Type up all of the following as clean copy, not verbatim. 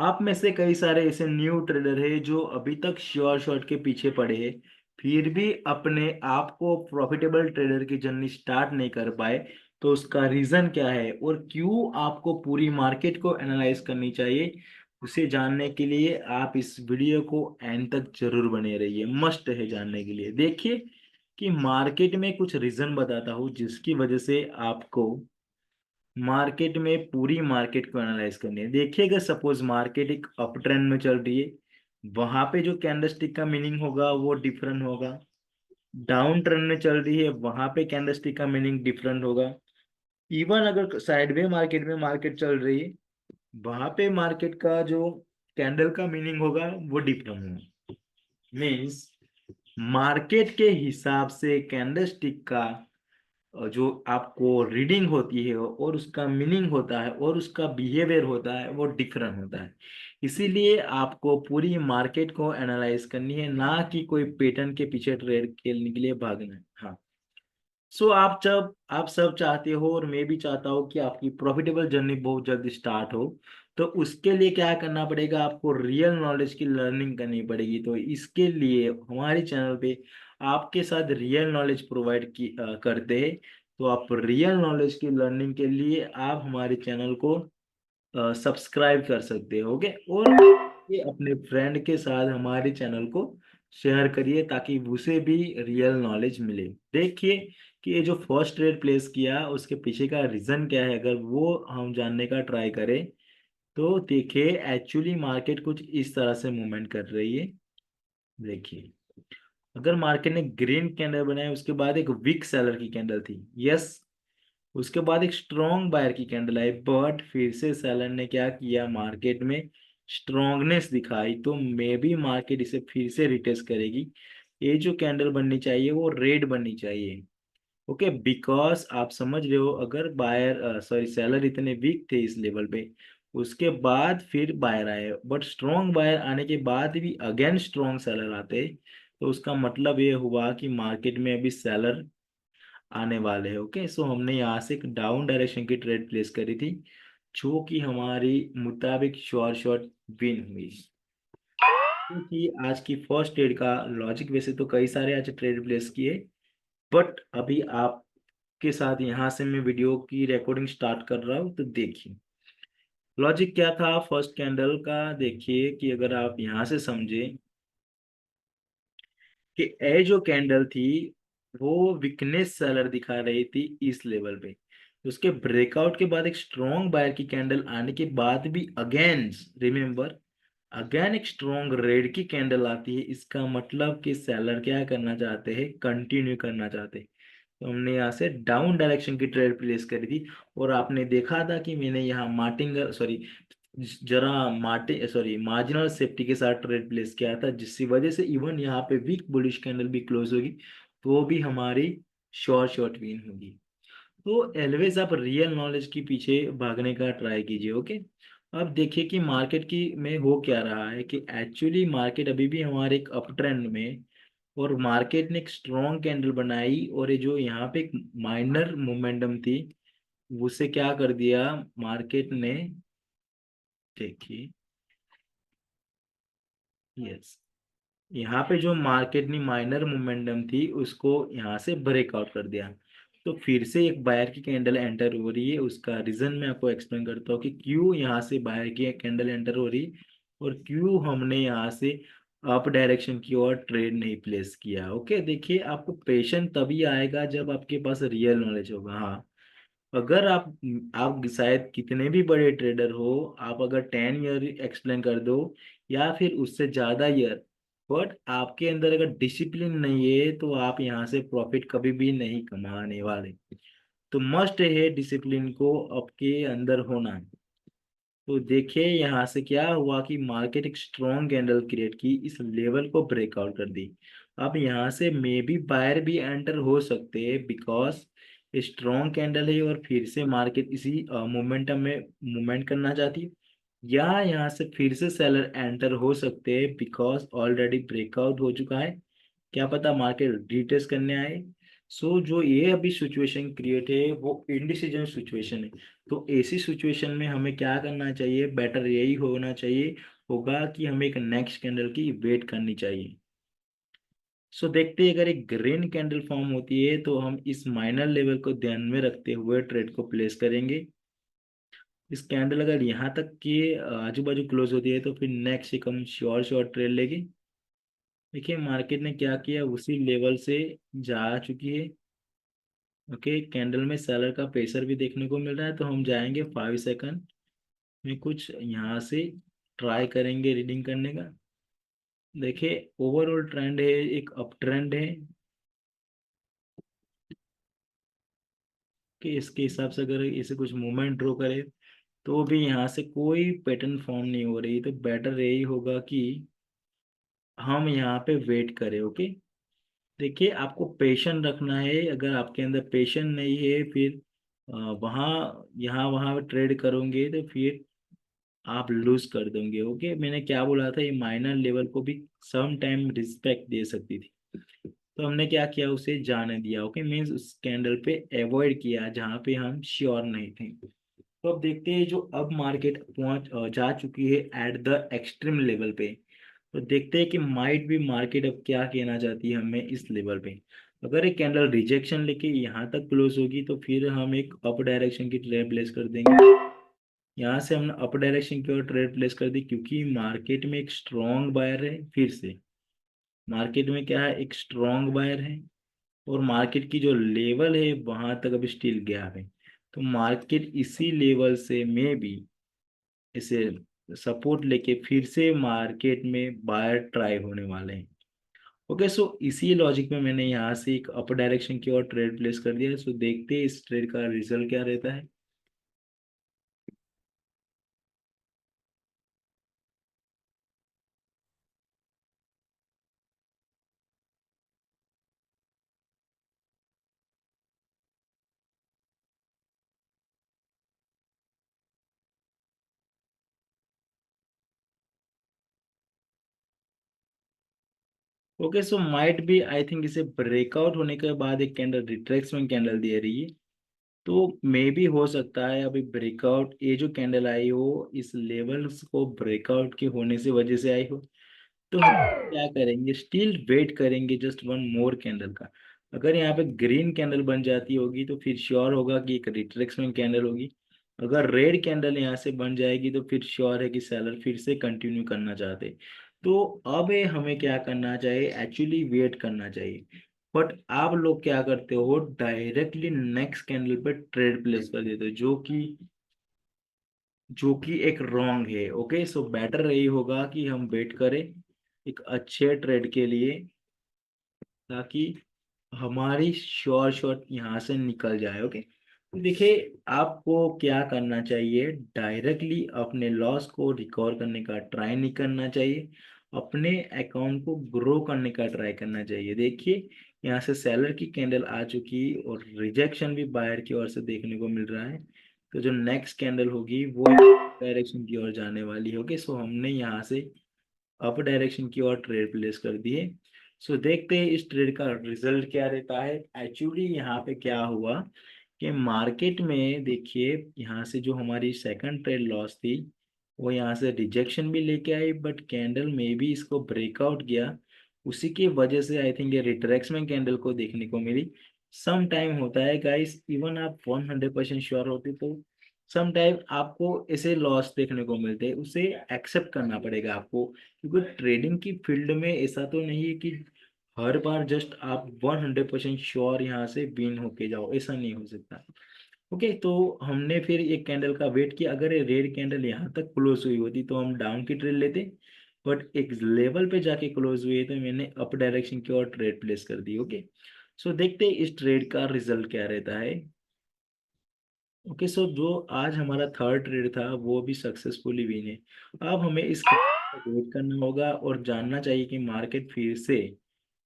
आप में से कई सारे ऐसे न्यू ट्रेडर है जो अभी तक श्योर शॉट के पीछे पड़े हैं, फिर भी अपने आप को प्रॉफिटेबल ट्रेडर की जर्नी स्टार्ट नहीं कर पाए। तो उसका रीजन क्या है और क्यों आपको पूरी मार्केट को एनालाइज करनी चाहिए, उसे जानने के लिए आप इस वीडियो को एंड तक जरूर बने रहिए। मस्ट है जानने के लिए। देखिए कि मार्केट में कुछ रीजन बताता हूँ जिसकी वजह से आपको मार्केट में पूरी मार्केट को एनालाइज करनी है। देखिएगा, सपोज मार्केट एक अप ट्रेंड में चल रही है, वहां पे जो कैंडलस्टिक का मीनिंग होगा वो डिफरेंट होगा। डाउन ट्रेंड में चल रही है, वहां पे कैंडलस्टिक का मीनिंग डिफरेंट होगा। इवन अगर साइडवे मार्केट में मार्केट चल रही है, वहां पे मार्केट का जो कैंडल का मीनिंग होगा वो डिफरेंट होगा। मीन्स मार्केट के हिसाब से कैंडलस्टिक का जो आपको रीडिंग होती है और उसका मीनिंग होता है और उसका बिहेवियर होता है वो डिफरेंट होता है। इसीलिए आपको पूरी मार्केट को एनालाइज करनी है, ना कि कोई पैटर्न के पीछे ट्रेड खेलने के लिए भागना है। हाँ। सो आप सब चाहते हो और मैं भी चाहता हूँ कि आपकी प्रॉफिटेबल जर्नी बहुत जल्दी स्टार्ट हो। तो उसके लिए क्या करना पड़ेगा, आपको रियल नॉलेज की लर्निंग करनी पड़ेगी। तो इसके लिए हमारे चैनल पे आपके साथ रियल नॉलेज प्रोवाइड करते हैं। तो आप रियल नॉलेज की लर्निंग के लिए आप हमारे चैनल को सब्सक्राइब कर सकते हो। ओके, और ये अपने फ्रेंड के साथ हमारे चैनल को शेयर करिए ताकि उसे भी रियल नॉलेज मिले। देखिए कि ये जो फर्स्ट ट्रेड प्लेस किया उसके पीछे का रीजन क्या है, अगर वो हम जानने का ट्राई करें तो देखिए एक्चुअली मार्केट कुछ इस तरह से मूवमेंट कर रही है। देखिए, अगर मार्केट ने ग्रीन कैंडल बनाया, उसके बाद एक वीक सेलर की कैंडल थी, यस। उसके बाद एक स्ट्रॉन्ग बायर की कैंडल आई, बट फिर से सेलर ने क्या किया, मार्केट में स्ट्रॉन्गनेस दिखाई। तो मे बी मार्केट इसे फिर से रिटेस्ट करेगी। ये जो कैंडल बननी चाहिए वो रेड बननी चाहिए। ओके, बिकॉज आप समझ रहे हो, अगर बायर सॉरी सेलर इतने वीक थे इस लेवल पे, उसके बाद फिर बायर आए, बट स्ट्रॉन्ग बायर आने के बाद भी अगेन स्ट्रॉन्ग सेलर आते, तो उसका मतलब ये हुआ कि मार्केट में अभी सेलर आने वाले हैं। ओके, सो हमने यहाँ से एक डाउन डायरेक्शन की ट्रेड प्लेस करी थी जो कि हमारी मुताबिक श्योर शॉट विन हुई। क्योंकि आज की फर्स्ट ट्रेड का लॉजिक, वैसे तो कई सारे आज ट्रेड प्लेस किए, बट अभी आपके साथ यहाँ से मैं वीडियो की रिकॉर्डिंग स्टार्ट कर रहा हूँ। तो देखिए लॉजिक क्या था फर्स्ट कैंडल का। देखिए कि अगर आप यहाँ से समझे कि ए जो कैंडल थी वो वीकनेस सेलर दिखा रही थी इस लेवल पे, उसके ब्रेकआउट के बाद एक स्ट्रॉन्ग बायर की कैंडल आने के बाद भी अगेन, रिमेम्बर, अगेन एक स्ट्रॉन्ग रेड की कैंडल आती है। इसका मतलब कि सेलर क्या करना चाहते हैं, कंटिन्यू करना चाहते हैं। तो हमने यहाँ से डाउन डायरेक्शन की ट्रेड प्लेस करी थी। और आपने देखा था कि मैंने यहाँ मार्टिंगर सॉरी जरा मार्टिन सॉरी मार्जिनल सेफ्टी के साथ ट्रेड प्लेस किया था, जिसकी वजह से इवन यहाँ पे वीक बुलिश कैंडल भी क्लोज होगी तो भी हमारी शॉर्ट शॉर्ट विन होगी। तो एलवेज आप रियल नॉलेज के पीछे भागने का ट्राई कीजिए। ओके, अब देखिए कि मार्केट की में हो क्या रहा है कि एक्चुअली मार्केट अभी भी हमारे एक अप ट्रेंड में, और मार्केट ने एक स्ट्रॉन्ग कैंडल बनाई और ये जो यहाँ पे एक माइनर मोमेंटम थी उसे क्या कर दिया मार्केट ने। देखिए, यस, यहाँ पे जो मार्केट ने माइनर मोमेंटम थी उसको यहाँ से ब्रेकआउट कर दिया। तो फिर से एक बायर की कैंडल एंटर हो रही है, उसका रीजन मैं आपको एक्सप्लेन करता हूँ कि क्यों यहाँ से बायर की कैंडल एंटर हो रही और क्यों हमने यहाँ से अप डायरेक्शन की ओर ट्रेड नहीं प्लेस किया। ओके, देखिए आपको पेशेंस तभी आएगा जब आपके पास रियल नॉलेज होगा। हाँ, अगर आप शायद कितने भी बड़े ट्रेडर हो, आप अगर 10 ईयर एक्सप्लेन कर दो या फिर उससे ज्यादा ईयर, बट आपके अंदर अगर डिसिप्लिन नहीं है तो आप यहाँ से प्रॉफिट कभी भी नहीं कमाने वाले। तो मस्ट है डिसिप्लिन को आपके अंदर होना। तो देखिए यहाँ से क्या हुआ कि मार्केट एक स्ट्रॉन्ग कैंडल क्रिएट की, इस लेवल को ब्रेकआउट कर दी। अब यहाँ से मे बी बायर भी एंटर हो सकते हैं बिकॉज स्ट्रॉन्ग कैंडल है और फिर से मार्केट इसी मोमेंटम में मूवमेंट करना चाहती है। या यहाँ से फिर से सेलर एंटर हो सकते हैं बिकॉज ऑलरेडी ब्रेकआउट हो चुका है, क्या पता मार्केट रिटेस्ट करने आए। सो जो ये अभी सिचुएशन क्रिएट है वो इंडिसीजन सिचुएशन है। तो ऐसी सिचुएशन में हमें क्या करना चाहिए, बेटर यही होना चाहिए होगा कि हमें एक नेक्स्ट कैंडल की वेट करनी चाहिए। सो देखते हैं, अगर एक ग्रीन कैंडल फॉर्म होती है तो हम इस माइनर लेवल को ध्यान में रखते हुए ट्रेड को प्लेस करेंगे। इस कैंडल अगर यहाँ तक की आजू बाजू क्लोज होती है तो फिर नेक्स्ट एक हम श्योर श्योर ट्रेड लेंगे। देखिए मार्केट ने क्या किया, उसी लेवल से जा चुकी है। ओके, कैंडल में सेलर का प्रेशर भी देखने को मिल रहा है, तो हम जाएंगे 5 सेकंड में कुछ यहाँ से ट्राई करेंगे रीडिंग करने का। देखिए ओवरऑल ट्रेंड है, एक अप ट्रेंड है कि इसके हिसाब से अगर इसे कुछ मूवमेंट ड्रॉ करे तो भी यहाँ से कोई पैटर्न फॉर्म नहीं हो रही, तो बेटर यही होगा कि हम यहाँ पे वेट करें। ओके, देखिए आपको पेशेंस रखना है, अगर आपके अंदर पेशेंस नहीं है फिर वहाँ यहाँ वहाँ ट्रेड करोगे तो फिर आप लूज कर दोगे। ओके, मैंने क्या बोला था, ये माइनर लेवल को भी सम टाइम रिस्पेक्ट दे सकती थी, तो हमने क्या किया, उसे जाने दिया। ओके, मीन्स उस कैंडल पे अवॉइड किया जहाँ पे हम श्योर नहीं थे। तो अब देखते हैं, जो अब मार्केट जा चुकी है एट द एक्सट्रीम लेवल पे, तो देखते हैं कि माइट भी मार्केट अब क्या कहना चाहती है हमें इस लेवल पे। अगर एक कैंडल रिजेक्शन लेके यहाँ तक क्लोज होगी तो फिर हम एक अप डायरेक्शन की ट्रेड प्लेस कर देंगे। यहाँ से हमने अप डायरेक्शन की ओर ट्रेड प्लेस कर दी, क्योंकि मार्केट में एक स्ट्रॉन्ग बायर है। फिर से मार्केट में क्या है, एक स्ट्रॉन्ग बायर है, और मार्केट की जो लेवल है वहां तक अभी स्टिल गया है। तो मार्केट इसी लेवल से में भी इसे सपोर्ट लेके फिर से मार्केट में बायर ट्राई होने वाले हैं। ओके, सो इसी लॉजिक में मैंने यहाँ से एक अप डायरेक्शन की ओर ट्रेड प्लेस कर दिया। सो देखते हैं इस ट्रेड का रिजल्ट क्या रहता है। ओके, सो माइट भी आई थिंक इसे ब्रेकआउट होने के बाद एक कैंडल रिट्रेसमेंट कैंडल दे रही है, तो मे भी हो सकता है अभी ब्रेकआउट, ये जो कैंडल आई हो इस लेवल्स को ब्रेकआउट के होने से वजह से आई हो। तो हम क्या करेंगे, स्टिल वेट करेंगे जस्ट वन मोर कैंडल का। अगर यहाँ पे ग्रीन कैंडल बन जाती होगी तो फिर श्योर होगा कि एक रिट्रेसमेंट कैंडल होगी। अगर रेड कैंडल यहाँ से बन जाएगी तो फिर श्योर है कि सेलर फिर से कंटिन्यू करना चाहते। तो अब ये हमें क्या करना चाहिए, एक्चुअली वेट करना चाहिए। बट आप लोग क्या करते हो, डायरेक्टली नेक्स्ट कैंडल पे ट्रेड प्लेस कर देते हो, जो कि एक रॉन्ग है। ओके, सो बेटर यही होगा कि हम वेट करें एक अच्छे ट्रेड के लिए, ताकि हमारी श्योर शॉट यहाँ से निकल जाए। ओके, तो देखिए आपको क्या करना चाहिए, डायरेक्टली अपने लॉस को रिकवर करने का ट्राई नहीं करना चाहिए, अपने अकाउंट को ग्रो करने का ट्राई करना चाहिए। देखिए यहाँ से सेलर की कैंडल आ चुकी और रिजेक्शन भी बायर की ओर से देखने को मिल रहा है, तो जो नेक्स्ट कैंडल होगी वो डायरेक्शन की ओर जाने वाली होगी। सो हमने यहाँ से अप डायरेक्शन की ओर ट्रेड प्लेस कर दिए। सो देखते हैं इस ट्रेड का रिजल्ट क्या रहता है। एक्चुअली यहाँ पे क्या हुआ कि मार्केट में देखिए, यहाँ से जो हमारी सेकंड ट्रेड लॉस थी वो यहाँ से रिजेक्शन भी लेके आई, बट कैंडल में भी इसको ब्रेकआउट किया। उसी की वजह से आई थिंक ये रिट्रेसमेंट कैंडल को देखने को मिली। सम टाइम होता है गाइस, इवन आप 100% श्योर होते तो सम टाइम आपको ऐसे लॉस देखने को मिलते हैं, उसे एक्सेप्ट करना पड़ेगा आपको, क्योंकि ट्रेडिंग की फील्ड में ऐसा तो नहीं है कि हर बार जस्ट आप 100% श्योर यहाँ से विन होके जाओ, ऐसा नहीं हो सकता। ओके, तो हमने फिर एक कैंडल का वेट किया, अगर ये रेड कैंडल यहाँ तक क्लोज हुई होती तो हम डाउन की ट्रेड लेते, बट एक लेवल पे जाके क्लोज हुई है तो मैंने अप डायरेक्शन की ओर ट्रेड प्लेस कर दी। ओके, सो देखते हैं इस ट्रेड का रिजल्ट क्या रहता है। ओके, सो जो आज हमारा थर्ड ट्रेड था वो भी सक्सेसफुली विन है। अब हमें इस वेट करना होगा और जानना चाहिए कि मार्केट फिर से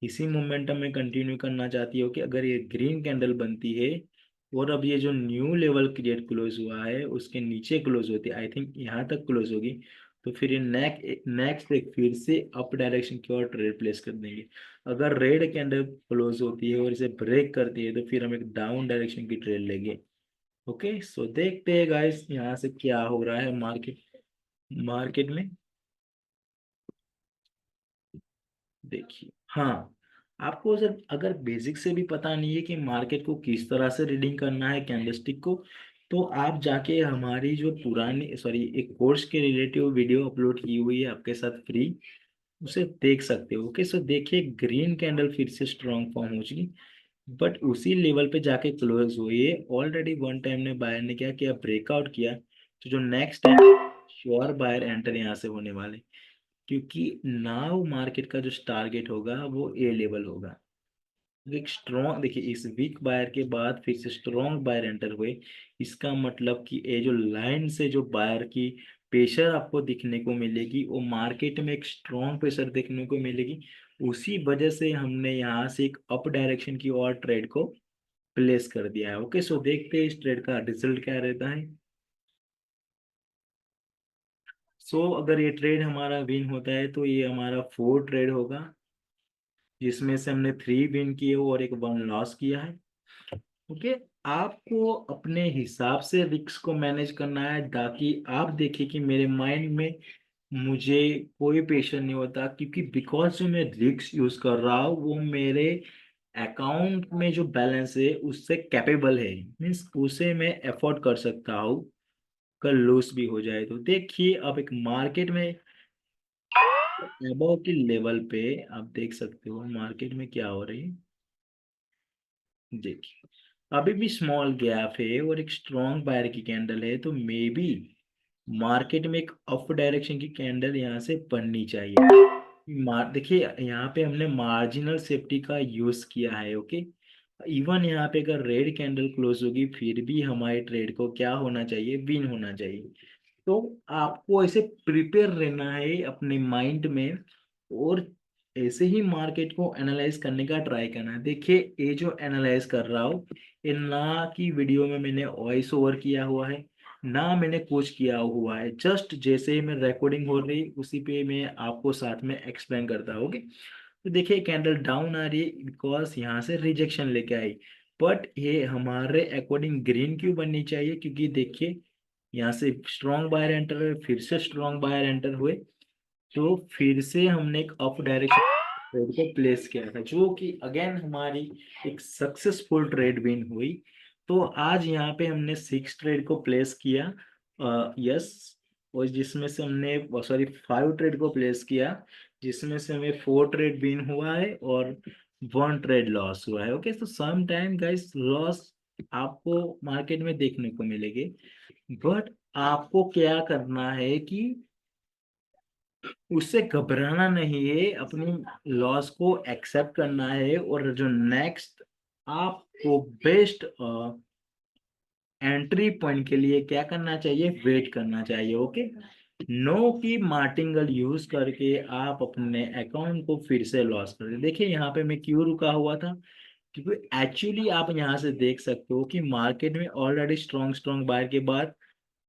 इसी मोमेंटम में कंटिन्यू करना चाहती हो कि अगर ये ग्रीन कैंडल बनती है और अब ये जो न्यू लेवल क्रिएट क्लोज हुआ है उसके नीचे क्लोज होती है, आई थिंक यहाँ तक क्लोज होगी, तो फिर ये नेक्स्ट एक फिर से अप डायरेक्शन की ओर ट्रेड प्लेस कर देंगे। अगर रेड कैंडल क्लोज होती है और इसे ब्रेक करती है तो फिर हम एक डाउन डायरेक्शन की ट्रेड लेंगे। ओके, सो देखते हैं गाइस यहाँ से क्या हो रहा है मार्केट में। देखिए, हाँ, आपको सर अगर बेसिक से भी पता नहीं है कि मार्केट को किस तरह से रीडिंग करना है कैंडलस्टिक को, तो आप जाके हमारी जो पुरानी सॉरी एक कोर्स के रिलेटिव वीडियो अपलोड की हुई है आपके साथ फ्री, उसे देख सकते हो। ओके, सो देखिए ग्रीन कैंडल फिर से स्ट्रॉन्ग फॉर्म हो चुकी, बट उसी लेवल पे जाके क्लोज हुई है। ऑलरेडी वन टाइम ने बायर ने क्या किया, ब्रेकआउट किया, तो जो नेक्स्ट है श्योर बायर एंटर यहाँ से होने वाले, क्योंकि नाउ मार्केट का जो टारगेट होगा वो ए लेवल होगा। एक स्ट्रॉन्ग देखिए, इस वीक बायर के बाद फिर से स्ट्रॉन्ग बायर एंटर हुए, इसका मतलब कि ये जो लाइन से जो बायर की प्रेशर आपको दिखने को मिलेगी वो मार्केट में एक स्ट्रॉन्ग प्रेशर देखने को मिलेगी। उसी वजह से हमने यहाँ से एक अप डायरेक्शन की और ट्रेड को प्लेस कर दिया है। ओके, सो देखते हैं इस ट्रेड का रिजल्ट क्या रहता है। सो अगर ये ट्रेड हमारा विन होता है तो ये हमारा 4 ट्रेड होगा, जिसमें से हमने 3 विन किए और एक 1 लॉस किया है। ओके, आपको अपने हिसाब से रिस्क को मैनेज करना है, ताकि आप देखिए कि मेरे माइंड में मुझे कोई प्रेशर नहीं होता, क्योंकि बिकॉज जो मैं रिस्क यूज कर रहा हूँ वो मेरे अकाउंट में जो बैलेंस है उससे कैपेबल है, मीन्स उसे मैं अफोर्ड कर सकता हूँ। कल लॉस भी हो जाए तो देखिए, अब एक मार्केट में अबव के लेवल पे आप देख सकते हो मार्केट में क्या हो रही है। देखिए, अभी भी स्मॉल गैप है और एक स्ट्रॉन्ग बायर की कैंडल है, तो मे बी मार्केट में एक अप डायरेक्शन की कैंडल यहाँ से बननी चाहिए। मार देखिए, यहाँ पे हमने मार्जिनल सेफ्टी का यूज किया है। ओके, इवन यहाँ पे अगर रेड कैंडल क्लोज होगी फिर भी हमारे ट्रेड को क्या होना चाहिए, विन होना चाहिए। तो आपको ऐसे प्रिपेयर रहना है अपने माइंड में, और ऐसे ही मार्केट को एनालाइज करने का ट्राई करना है। देखिए, ये जो एनालाइज कर रहा हूँ, ये ना कि वीडियो में मैंने वॉइस ओवर किया हुआ है, ना मैंने कुछ किया हुआ है, जस्ट जैसे ही मैं रिकॉर्डिंग हो रही उसी पे मैं आपको साथ में एक्सप्लेन करता हूँ। ओके, तो देखिए कैंडल डाउन आ रही है बिकॉज यहाँ से रिजेक्शन लेके आई, बट ये हमारे अकॉर्डिंग ग्रीन क्यों बननी चाहिए, क्योंकि देखिए यहाँ से स्ट्रॉन्ग बायर एंटर हुए, फिर से स्ट्रॉन्ग बायर एंटर हुए, तो फिर से हमने एक अप डायरेक्शन ट्रेड को प्लेस किया था, जो कि अगेन हमारी एक सक्सेसफुल ट्रेड विन हुई। तो आज यहाँ पे हमने 6 ट्रेड को प्लेस किया, यस, और जिसमें से हमने सॉरी 5 ट्रेड को प्लेस किया, जिसमें से हमें 4 ट्रेड विन हुआ है और 1 ट्रेड लॉस हुआ है। ओके, तो सम टाइम गाइस लॉस आपको मार्केट में देखने को मिलेगी, बट आपको क्या करना है कि उससे घबराना नहीं है, अपनी लॉस को एक्सेप्ट करना है, और जो नेक्स्ट आपको बेस्ट एंट्री पॉइंट के लिए क्या करना चाहिए, वेट करना चाहिए। ओके, नो की मार्टिंगल यूज करके आप अपने अकाउंट को फिर से लॉस कर दे। देखिए यहाँ पे मैं क्यों रुका हुआ था, क्योंकि एक्चुअली आप यहाँ से देख सकते हो कि मार्केट में ऑलरेडी स्ट्रॉन्ग स्ट्रॉन्ग बायर के बाद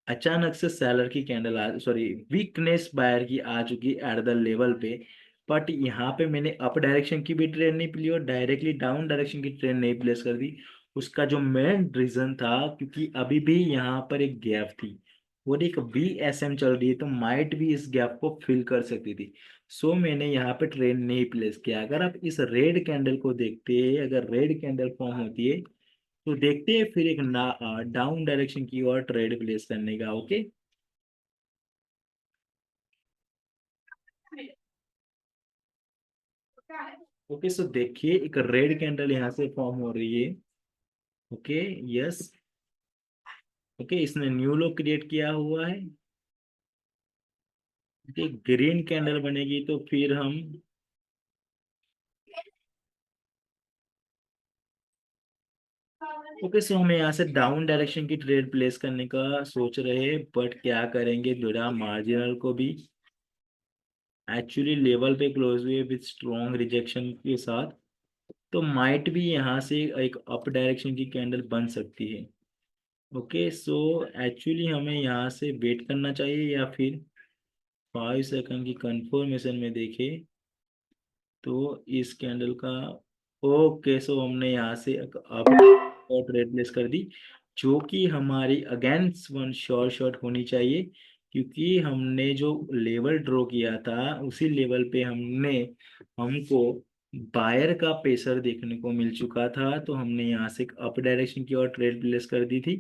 अचानक से सेलर की कैंडल आ सॉरी वीकनेस बायर की आ चुकी एट द लेवल पे, बट यहाँ पे मैंने अप डायरेक्शन की भी ट्रेड नहीं प्ली और डायरेक्टली डाउन डायरेक्शन की ट्रेड नहीं प्लेस कर दी। उसका जो मेन रीजन था, क्योंकि अभी भी यहाँ पर एक गैप थी और एक BSM चल रही है, तो माइट भी इस गैप को फिल कर सकती थी। सो मैंने यहाँ पे ट्रेड नहीं प्लेस किया। अगर आप इस रेड कैंडल को देखते हैं, अगर रेड कैंडल फॉर्म होती है तो देखते हैं फिर एक डाउन डायरेक्शन की ओर ट्रेड प्लेस करने का। ओके, ओके, सो देखिए एक रेड कैंडल यहाँ से फॉर्म हो रही है। ओके, यस, ओके, इसने न्यू लो क्रिएट किया हुआ है। ओके, ग्रीन कैंडल बनेगी तो फिर हम ओके, सो हमें यहाँ से डाउन डायरेक्शन की ट्रेड प्लेस करने का सोच रहे हैं, बट क्या करेंगे, बिना मार्जिनल को भी एक्चुअली लेवल पे क्लोज हुए विथ स्ट्रॉन्ग रिजेक्शन के साथ, तो माइट भी यहाँ से एक अप डायरेक्शन की कैंडल बन सकती है। ओके, सो एक्चुअली हमें यहाँ से वेट करना चाहिए या फिर 5 सेकंड की कंफर्मेशन में देखे तो इस कैंडल का, ओके, सो हमने यहाँ से अप और रेड प्लेस कर दी, जो कि हमारी अगेंस्ट वन श्योर शॉट होनी चाहिए, क्योंकि हमने जो लेवल ड्रॉ किया था उसी लेवल पे हमको बायर का प्रेशर देखने को मिल चुका था, तो हमने यहाँ से अप डायरेक्शन की ओर ट्रेड प्लेस कर दी थी।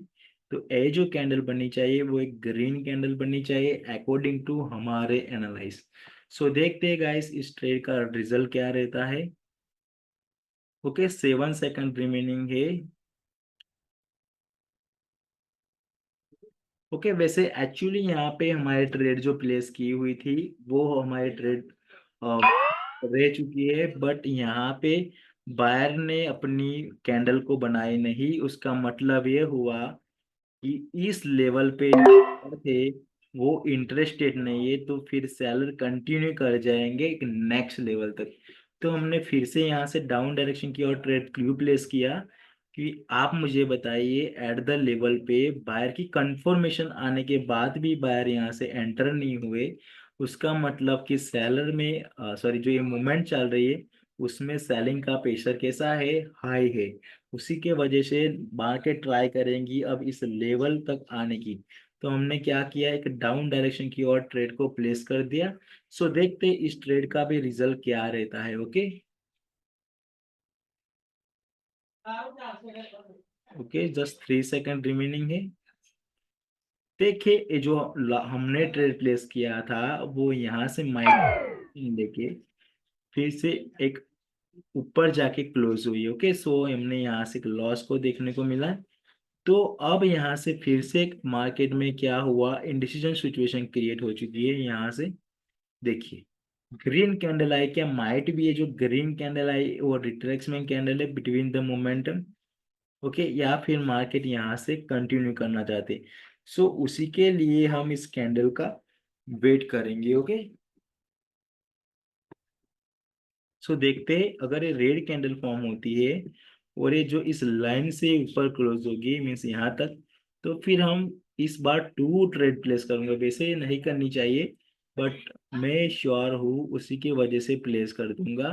तो ये जो कैंडल बननी चाहिए वो एक ग्रीन कैंडल बननी चाहिए अकॉर्डिंग टू हमारे एनालाइज। सो देखते हैं गाइस इस ट्रेड का रिजल्ट क्या रहता है। ओके, 7 सेकंड रिमेनिंग है। ओके, वैसे एक्चुअली यहाँ पे हमारे ट्रेड जो प्लेस की हुई थी वो हमारे ट्रेड रह चुकी है, बट यहाँ पे बायर ने अपनी कैंडल को बनाई नहीं, उसका मतलब ये हुआ कि इस लेवल पे जो थे वो इंटरेस्टेड नहीं है, तो फिर सेलर कंटिन्यू कर जाएंगे एक नेक्स्ट लेवल तक। तो हमने फिर से यहाँ से डाउन डायरेक्शन की और ट्रेड क्यू प्लेस किया कि आप मुझे बताइए एट द लेवल पे बायर की कंफर्मेशन आने के बाद भी बायर यहाँ से एंटर नहीं हुए, उसका मतलब कि सेलर में सॉरी जो ये मूवमेंट चल रही है उसमें सेलिंग का प्रेशर कैसा है, हाई है। उसी के वजह से मार्केट ट्राई करेंगी अब इस लेवल तक आने की। तो हमने क्या किया, एक डाउन डायरेक्शन की ओर ट्रेड को प्लेस कर दिया। सो देखते हैं इस ट्रेड का भी रिजल्ट क्या रहता है। Okay, okay, just 3 second remaining है। देखिए ये जो हमने ट्रेड प्लेस किया था वो यहाँ से माइनस लेके फिर से एक ऊपर जाके क्लोज हुई। ओके, सो हमने यहाँ से एक लॉस को देखने को मिला। तो अब यहाँ से फिर से एक मार्केट में क्या हुआ, इंडिसीजन सिचुएशन क्रिएट हो चुकी है। यहाँ से देखिए ग्रीन कैंडल आई, क्या माइट भी ये जो ग्रीन कैंडल आई वो रिट्रेसमेंट कैंडल है बिटवीन द मोमेंटम। ओके, या फिर मार्केट यहाँ से कंटिन्यू करना चाहते। सो उसी के लिए हम इस कैंडल का वेट करेंगे। ओके, सो देखते हैं अगर ये रेड कैंडल फॉर्म होती है और ये जो इस लाइन से ऊपर क्लोज होगी मीन्स यहाँ तक, तो फिर हम इस बार टू ट्रेड प्लेस करूंगा। वैसे नहीं करनी चाहिए बट मैं श्योर हूँ उसी की वजह से प्लेस कर दूंगा।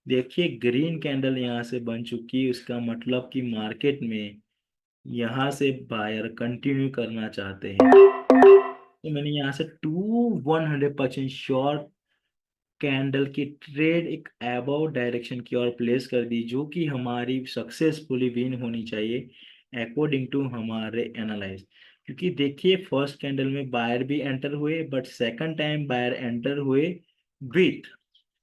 देखिए ग्रीन कैंडल यहाँ से बन चुकी, उसका मतलब कि मार्केट में यहाँ से बायर कंटिन्यू करना चाहते हैं। तो मैंने यहाँ से 100% श्योर कैंडल की ट्रेड एक अबव डायरेक्शन की ओर प्लेस कर दी, जो कि हमारी सक्सेसफुली विन होनी चाहिए अकॉर्डिंग टू हमारे एनालाइज। क्योंकि देखिए फर्स्ट कैंडल में बायर भी एंटर हुए but second time buyer enter हुए with,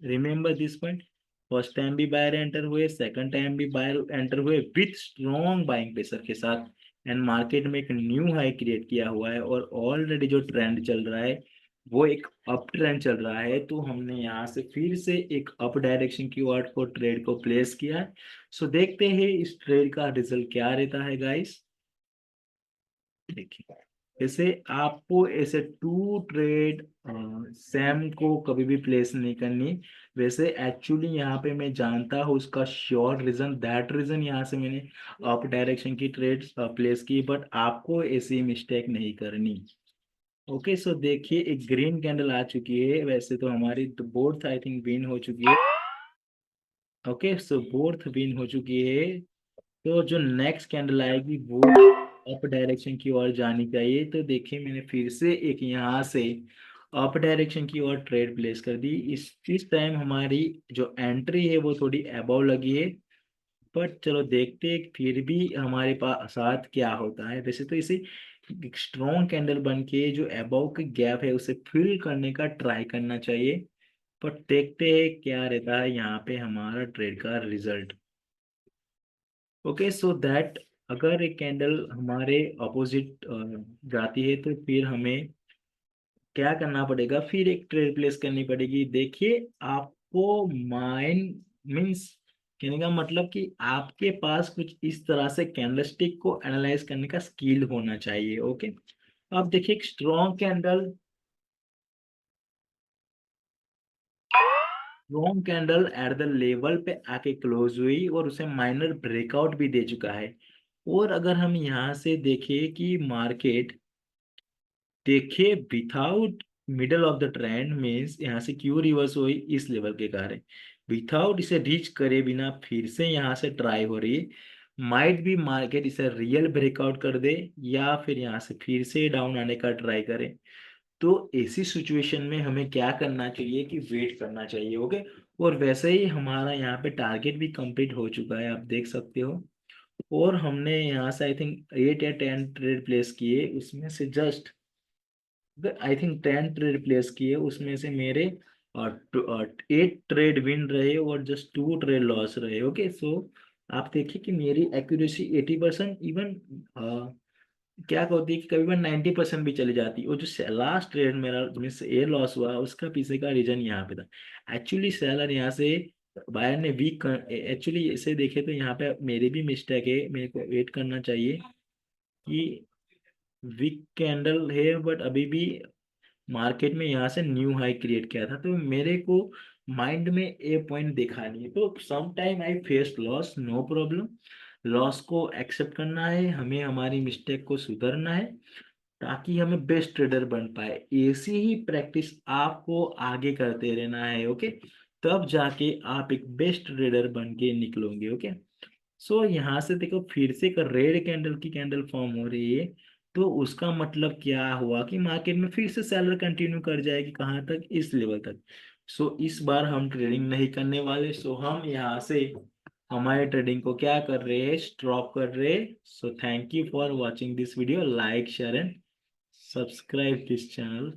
remember this point, first time भी बायर एंटर हुए, सेकंड टाइम भी बायर एंटर हुए विथ स्ट्रॉन्ग बाइंग प्रेशर के साथ। एंड मार्केट में एक न्यू हाई क्रिएट किया हुआ है और ऑलरेडी जो ट्रेंड चल रहा है वो एक अप ट्रेंड चल रहा है। तो हमने यहाँ से फिर से एक अप डायरेक्शन की ओर को ट्रेड को प्लेस किया है। सो देखते हैं इस ट्रेड का रिजल्ट क्या रहता है गाइस। देखिए जैसे आपको ऐसे टू ट्रेड सैम को कभी भी प्लेस नहीं करनी। वैसे एक्चुअली यहाँ पे मैं जानता हूँ उसका श्योर रीजन, दैट रीजन यहाँ से मैंने अप डायरेक्शन की ट्रेड प्लेस की, बट आपको ऐसी मिस्टेक नहीं करनी। ओके, सो देखिए एक ग्रीन कैंडल आ चुकी है, वैसे तो हमारी तो बोर्थ आई थिंक विन हो चुकी है। ओके, सो बोर्थ विन हो चुकी है। तो जो नेक्स्ट कैंडल आएगी वो अप डायरेक्शन की ओर जानी चाहिए। तो देखिए मैंने फिर से एक यहाँ से अप डायरेक्शन की ओर ट्रेड प्लेस कर दी। इस टाइम हमारी जो एंट्री है वो थोड़ी अबव लगी है, बट चलो देखते हैं फिर भी हमारे पास साथ क्या होता है। वैसे तो इसे स्ट्रॉन्ग कैंडल बन के जो अबव के गैप है उसे फिल करने का ट्राई करना चाहिए। पर देखते हैं क्या रहता है यहाँ पे हमारा ट्रेड का रिजल्ट। ओके, सो दैट अगर एक कैंडल हमारे अपोजिट जाती है तो फिर हमें क्या करना पड़ेगा, फिर एक ट्रेड प्लेस करनी पड़ेगी। देखिए आपको माइंड मीन्स कहने का मतलब कि आपके पास कुछ इस तरह से कैंडलस्टिक को एनालाइज करने का स्किल होना चाहिए। ओके, अब देखिए एक strong candle at the level पे आके क्लोज हुई और उसे माइनर ब्रेकआउट भी दे चुका है। और अगर हम यहाँ से देखें कि मार्केट देखिए without middle of the trend means यहाँ से क्यों रिवर्स हुई, इस लेवल के कारण, विथाउट इसे रीच करे बिना फिर से यहाँ से ट्राई हो रही है। माइट भी मार्केट इसे रियल ब्रेकआउट कर दे या फिर यहाँ से फिर से डाउन आने का ट्राई करे। तो ऐसी सिचुएशन में हमें क्या करना चाहिए कि वेट करना चाहिए। ओके, और वैसे ही हमारा यहाँ पे टारगेट भी कंप्लीट हो चुका है, आप देख सकते हो। और हमने यहाँ से आई थिंक 8 या 10 ट्रेड प्लेस किए, उसमें से just I think 10 trade place किए, उसमें से मेरे 8 ट्रेड विन रहे और जस्ट 2 ट्रेड लॉस रहे। ओके, सो आप देखिए कि मेरी एक्यूरेसी 80%, इवन क्या होती है कि कभी 90% भी चली जाती। और जो लास्ट ट्रेड मेरा मिस ए लॉस हुआ, उसका पीछे का रीजन यहाँ पे था। एक्चुअली सेलर यहाँ से, बायर ने वीक, एक्चुअली इसे देखे तो यहाँ पे मेरी भी मिस्टेक है, मेरे को वेट करना चाहिए कि वीक कैंडल है बट अभी भी मार्केट में यहाँ से न्यू हाई क्रिएट किया था, तो मेरे को माइंड में ए पॉइंट देखा नहीं है। तो some time I face loss, no problem, loss को एक्सेप्ट करना है, हमें हमारी मिस्टेक को सुधरना है ताकि हमें बेस्ट ट्रेडर बन पाए। ऐसी ही प्रैक्टिस आपको आगे करते रहना है। ओके, तब जाके आप एक बेस्ट ट्रेडर बन के निकलोगे। ओके, सो यहाँ से देखो फिर से एक रेड कैंडल की कैंडल फॉर्म हो रही है, तो उसका मतलब क्या हुआ कि मार्केट में फिर से सेलर कंटिन्यू कर जाएगी, कहाँ तक, इस लेवल तक। सो इस बार हम ट्रेडिंग नहीं करने वाले, सो हम यहाँ से हमारे ट्रेडिंग को क्या कर रहे हैं, स्टॉप कर रहे हैं। So thank you for watching this video, like share and subscribe this channel.